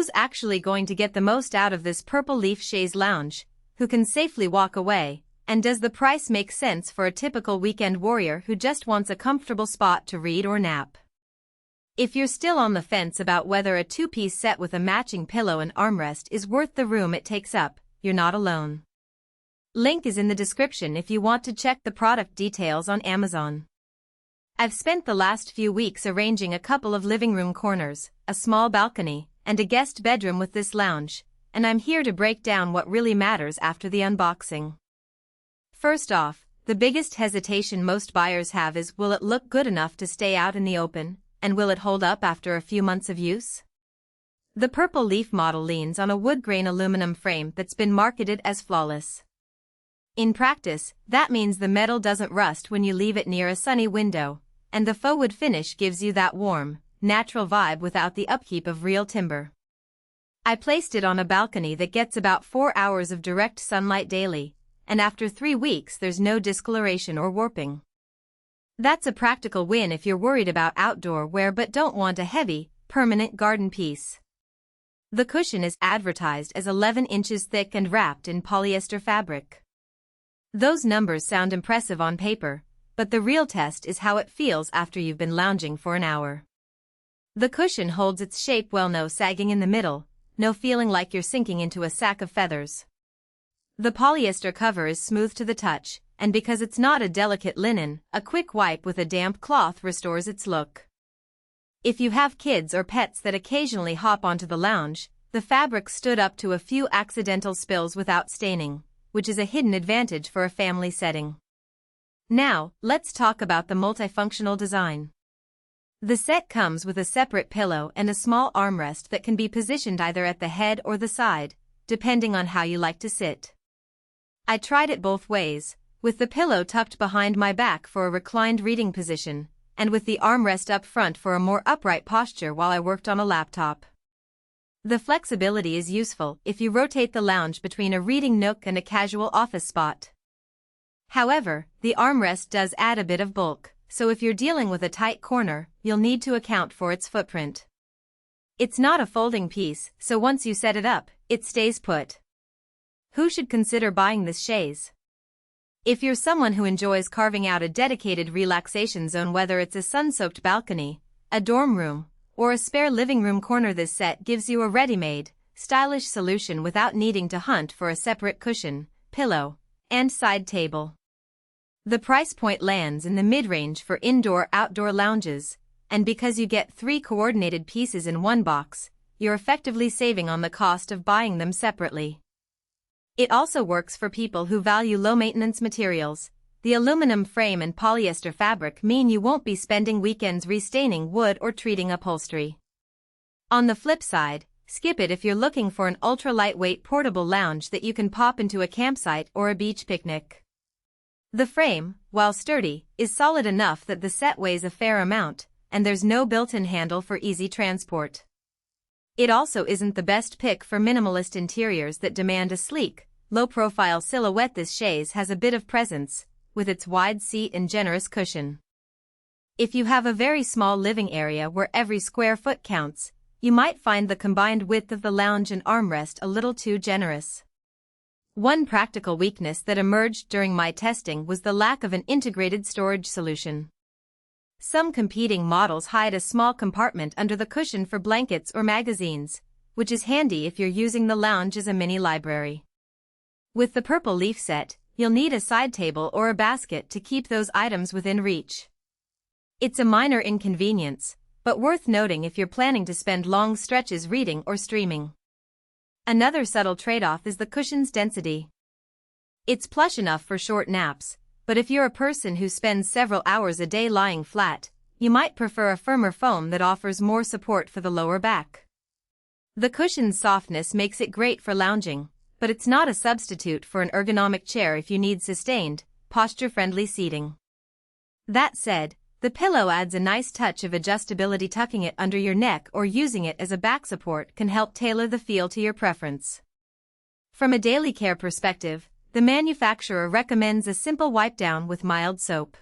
who's actually going to get the most out of this purple leaf chaise lounge, who can safely walk away, and does the price make sense for a typical weekend warrior who just wants a comfortable spot to read or nap? If you're still on the fence about whether a two-piece set with a matching pillow and armrest is worth the room it takes up, you're not alone. Link is in the description if you want to check the product details on Amazon. I've spent the last few weeks arranging a couple of living room corners, a small balcony, and a guest bedroom with this lounge, and I'm here to break down what really matters after the unboxing. First off, the biggest hesitation most buyers have is, will it look good enough to stay out in the open, and will it hold up after a few months of use? The purple leaf model leans on a wood-grain aluminum frame that's been marketed as flawless. In practice, that means the metal doesn't rust when you leave it near a sunny window, and the faux wood finish gives you that warm, natural vibe without the upkeep of real timber. I placed it on a balcony that gets about 4 hours of direct sunlight daily, and after 3 weeks there's no discoloration or warping. That's a practical win if you're worried about outdoor wear but don't want a heavy, permanent garden piece. The cushion is advertised as 11 inches thick and wrapped in polyester fabric. Those numbers sound impressive on paper, but the real test is how it feels after you've been lounging for an hour. The cushion holds its shape well, no sagging in the middle, no feeling like you're sinking into a sack of feathers. The polyester cover is smooth to the touch, and because it's not a delicate linen, a quick wipe with a damp cloth restores its look. If you have kids or pets that occasionally hop onto the lounge, the fabric stood up to a few accidental spills without staining, which is a hidden advantage for a family setting. Now, let's talk about the multifunctional design. The set comes with a separate pillow and a small armrest that can be positioned either at the head or the side, depending on how you like to sit. I tried it both ways, with the pillow tucked behind my back for a reclined reading position, and with the armrest up front for a more upright posture while I worked on a laptop. The flexibility is useful if you rotate the lounge between a reading nook and a casual office spot. However, the armrest does add a bit of bulk, so if you're dealing with a tight corner, you'll need to account for its footprint. It's not a folding piece, so once you set it up, it stays put. Who should consider buying this chaise? If you're someone who enjoys carving out a dedicated relaxation zone, whether it's a sun-soaked balcony, a dorm room, or a spare living room corner, this set gives you a ready-made, stylish solution without needing to hunt for a separate cushion, pillow, and side table. The price point lands in the mid-range for indoor-outdoor lounges, and because you get 3 coordinated pieces in one box, you're effectively saving on the cost of buying them separately. It also works for people who value low-maintenance materials. The aluminum frame and polyester fabric mean you won't be spending weekends restaining wood or treating upholstery. On the flip side, skip it if you're looking for an ultra-lightweight portable lounge that you can pop into a campsite or a beach picnic. The frame, while sturdy, is solid enough that the set weighs a fair amount, and there's no built-in handle for easy transport. It also isn't the best pick for minimalist interiors that demand a sleek, low-profile silhouette. This chaise has a bit of presence, with its wide seat and generous cushion. If you have a very small living area where every square foot counts, you might find the combined width of the lounge and armrest a little too generous. One practical weakness that emerged during my testing was the lack of an integrated storage solution. Some competing models hide a small compartment under the cushion for blankets or magazines, which is handy if you're using the lounge as a mini library. With the purple leaf set, you'll need a side table or a basket to keep those items within reach. It's a minor inconvenience, but worth noting if you're planning to spend long stretches reading or streaming. Another subtle trade-off is the cushion's density. It's plush enough for short naps, but if you're a person who spends several hours a day lying flat, you might prefer a firmer foam that offers more support for the lower back. The cushion's softness makes it great for lounging, but it's not a substitute for an ergonomic chair if you need sustained, posture-friendly seating. That said, the pillow adds a nice touch of adjustability. Tucking it under your neck or using it as a back support can help tailor the feel to your preference. From a daily care perspective, the manufacturer recommends a simple wipe down with mild soap.